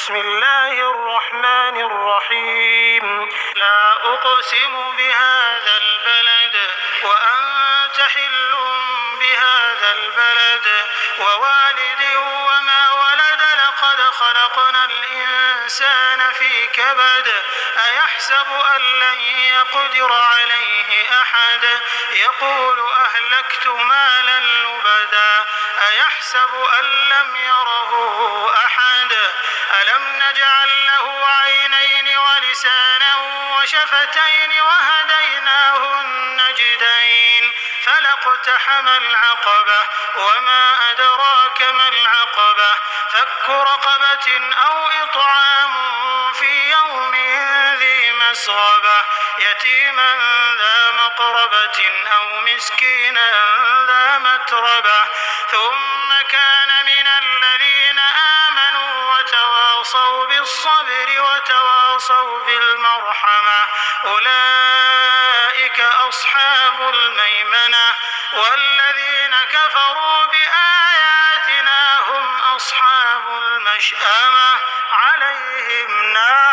بسم الله الرحمن الرحيم لا أقسم بهذا البلد وأنت حل بهذا البلد ووالد وما ولد لقد خلقنا الإنسان في كبد أيحسب أن لن يقدر عليه أحد يقول أهلكت مالا لبدا أيحسب أن لم يره أحد ألم نجعل له عينين ولسانا وشفتين وهديناه النجدين فلاقتحم العقبة وما أدراك ما العقبة فك رقبة أو إطعام في يوم ذي مسغبة يتيما ذا مقربة أو مسكينا ذا متربة ثم كان من الذين آمنوا وتواصوا بالصبر وتواصوا بالمرحمة أولئك أصحاب الميمنة والذين كفروا بآياتنا هم أصحاب المشأمة عليهم نار